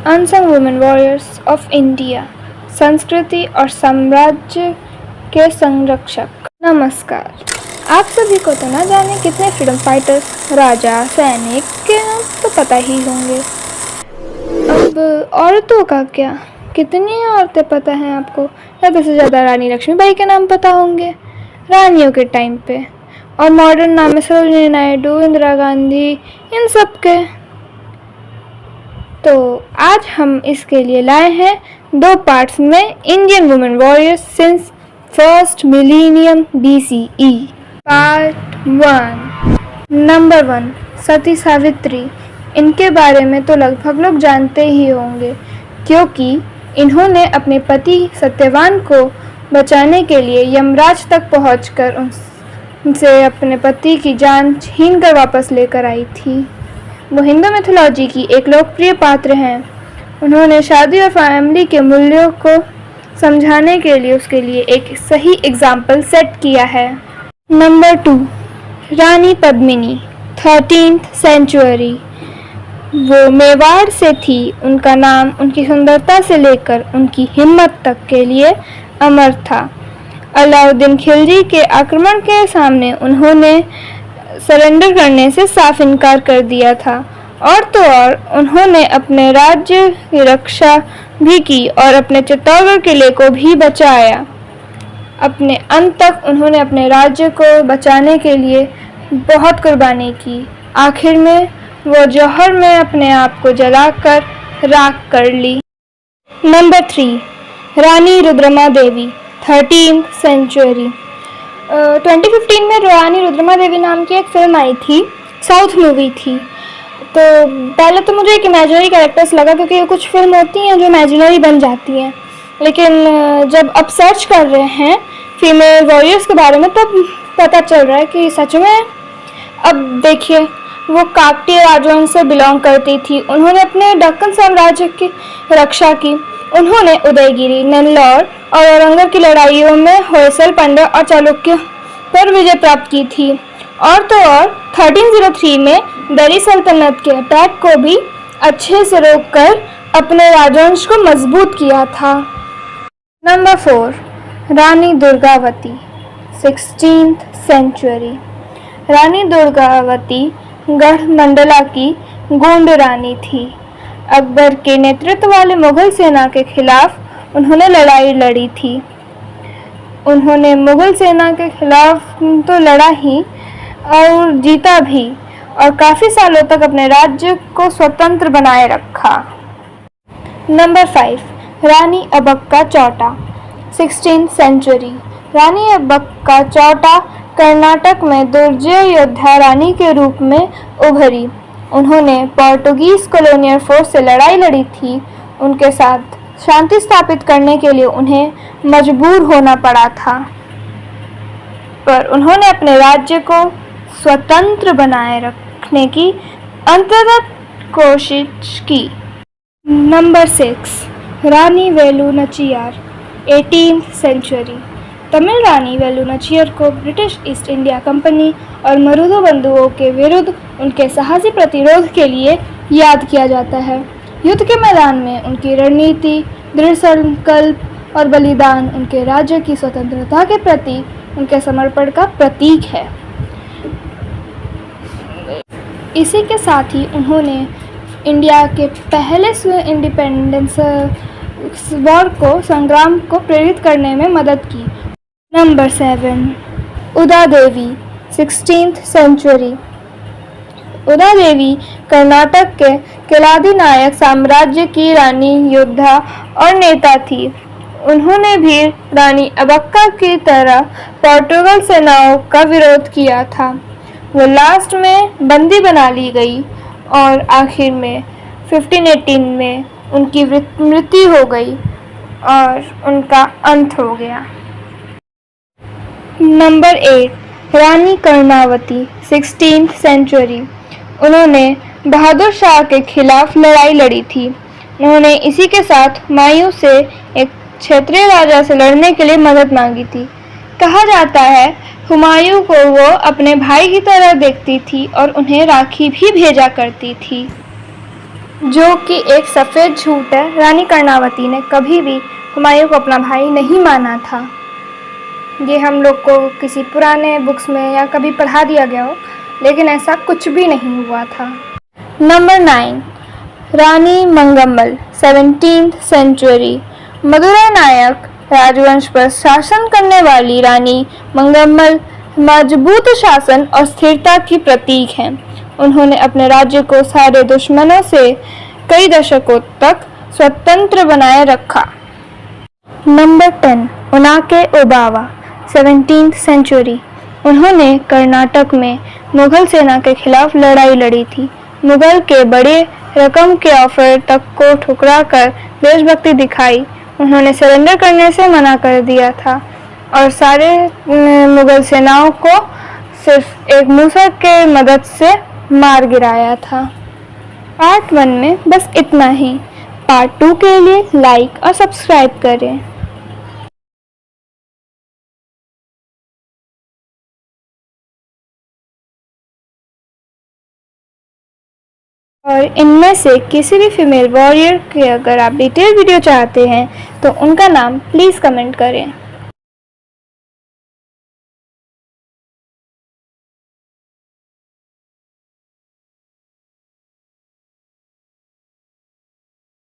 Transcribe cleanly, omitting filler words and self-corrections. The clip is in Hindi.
Unsung women warriors of India, संस्कृति और साम्राज्य के संरक्षक। नमस्कार। आप सभी को तो ना जाने कितने फ्रीडम फाइटर्स, राजा, सैनिक के नाम तो पता ही होंगे। अब औरतों का क्या, कितनी औरतें पता हैं आपको? ज़्यादा से ज़्यादा रानी लक्ष्मीबाई के नाम पता होंगे रानियों के टाइम पे, और मॉडर्न नाम है सरोजिनी नायडू, इंदिरा गांधी, इन सब के। तो आज हम इसके लिए लाए हैं 2 पार्ट्स में Indian women warriors since first millennium BCE। Part 1। Number 1, सती सावित्री। इनके बारे में तो लगभग लोग जानते ही होंगे, क्योंकि इन्होंने अपने पति सत्यवान को बचाने के लिए यमराज तक पहुंचकर उनसे अपने पति की जान छीन कर वापस लेकर आई थी। वो हिंदू मिथोलॉजी की एक लोकप्रिय पात्र हैं। उन्होंने शादी और फैमिली के मूल्यों को समझाने के लिए उसके लिए एक सही एग्जाम्पल सेट किया है। नंबर 2, रानी पद्मिनी, 13th सेंचुरी। वो मेवाड़ से थी। उनका नाम उनकी सुंदरता से लेकर उनकी हिम्मत तक के लिए अमर था। अलाउद्दीन खिलजी के आक्रमण के सामने उन्होंने सरेंडर करने से साफ इनकार कर दिया था, और तो और उन्होंने अपने राज्य की रक्षा भी की और अपने चित्तौड़गढ़ किले को भी बचाया। अपने अंत तक उन्होंने अपने राज्य को बचाने के लिए बहुत कुर्बानी की। आखिर में वो जौहर में अपने आप को जलाकर राख कर ली। नंबर 3, रानी रुद्रमा देवी, 13th सेंचुरी। 2015 में रानी रुद्रमा देवी नाम की एक फिल्म आई थी, साउथ मूवी थी। तो पहले तो मुझे एक इमेजिनरी कैरेक्टर्स लगा, क्योंकि कुछ फिल्म होती हैं जो इमेजिनरी बन जाती हैं, लेकिन जब अब सर्च कर रहे हैं फीमेल वॉरियर्स के बारे में तब पता चल रहा है कि सच में। अब देखिए, वो काकतीय राजवंश से बिलोंग करती थी। उन्होंने अपने दक्कन साम्राज्य की रक्षा की। उन्होंने उदयगिरी, नेल्लौर और औरंगर की लड़ाइयों में होयसल, पांड्य और चालुक्य पर विजय प्राप्त की थी, और तो और 1303 में दिल्ली सल्तनत के अटैक को भी अच्छे से रोककर अपने राजवंश को मजबूत किया था। Number 4, Rani Durgavati, 16th century. Rani Durgavati Garha Mandla की गोंड रानी थी। अकबर के नेतृत्व वाले मुगल सेना के खिलाफ उन्होंने लड़ाई लड़ी थी। उन्होंने मुगल सेना के खिलाफ तो लड़ा ही और जीता भी, और काफ़ी सालों तक अपने राज्य को स्वतंत्र बनाए रखा। नंबर 5, रानी अबक्का चौटा, 16th सेंचुरी। रानी अबक्का चौटा कर्नाटक में दुर्जय योद्धा रानी के रूप में उभरी। उन्होंने पोर्टुगीज कॉलोनियल फोर्स से लड़ाई लड़ी थी। उनके साथ शांति स्थापित करने के लिए उन्हें मजबूर होना पड़ा था, पर उन्होंने अपने राज्य को स्वतंत्र बनाए रखने की अंततः कोशिश की। Number 6, Rani Velu Nachiyar, 18th century. Tamil Rani Velu Nachiyar को ब्रिटिश ईस्ट इंडिया कंपनी और मरुधो बंधुओं के विरुद्ध उनके साहसी प्रतिरोध के लिए याद किया जाता है। युद्ध के मैदान में उनकी रणनीति, दृढ़ संकल्प और बलिदान उनके राज्य की स्वतंत्रता के प्रति उनके समर्पण का प्रतीक है। इसी के साथ ही उन्होंने इंडिया के पहले इंडिपेंडेंस वॉर को संग्राम को प्रेरित करने में मदद की। नंबर 7, उदा देवी, 16th सेंचुरी। उदा देवी कर्नाटक के केलादी नायक साम्राज्य की रानी, योद्धा और नेता थी। उन्होंने भी रानी अबक्का की तरह पोर्टुगल सेनाओं का विरोध किया था। वो लास्ट में बंदी बना ली गई और आखिर में 1518 में उनकी मृत्यु हो गई और उनका अंत हो गया। नंबर 8, रानी कर्णावती, 16th सेंचुरी। उन्होंने बहादुर शाह के खिलाफ लड़ाई लड़ी थी। उन्होंने इसी के साथ हुमायूं से एक क्षेत्रीय राजा से लड़ने के लिए मदद मांगी थी। कहा जाता है हुमायूं को वो अपने भाई की तरह देखती थी और उन्हें राखी भी भेजा करती थी। जो कि एक सफ़ेद झूठ है। रानी कर्णावती ने कभी भी हुमायूं को अपना भाई नहीं माना था। ये हम लोग को किसी पुराने बुक्स में या कभी पढ़ा दिया गया हो, लेकिन ऐसा कुछ भी नहीं हुआ था। नंबर 9, रानी मंगम्मल, 17th सेंचुरी। मदुरै नायक राजवंश पर शासन करने वाली रानी मंगम्मल मजबूत शासन और स्थिरता की प्रतीक हैं। उन्होंने अपने राज्य को सारे दुश्मनों से कई दशकों तक स्वतंत्र बनाए रखा। Number 10, Onake Obavva, 17th century. उन्होंने कर्नाटक में मुगल सेना के खिलाफ लड़ाई लड़ी थी। मुगल के बड़े रकम के ऑफर तक को ठुकराकर देशभक्ति दिखाई। उन्होंने सरेंडर करने से मना कर दिया था और सारे मुगल सेनाओं को सिर्फ एक मूसर के मदद से मार गिराया था। पार्ट 1 में बस इतना ही। पार्ट 2 के लिए लाइक और सब्सक्राइब करें। और इनमें से किसी भी फीमेल वॉरियर के अगर आप डिटेल वीडियो चाहते हैं तो उनका नाम प्लीज़ कमेंट करें।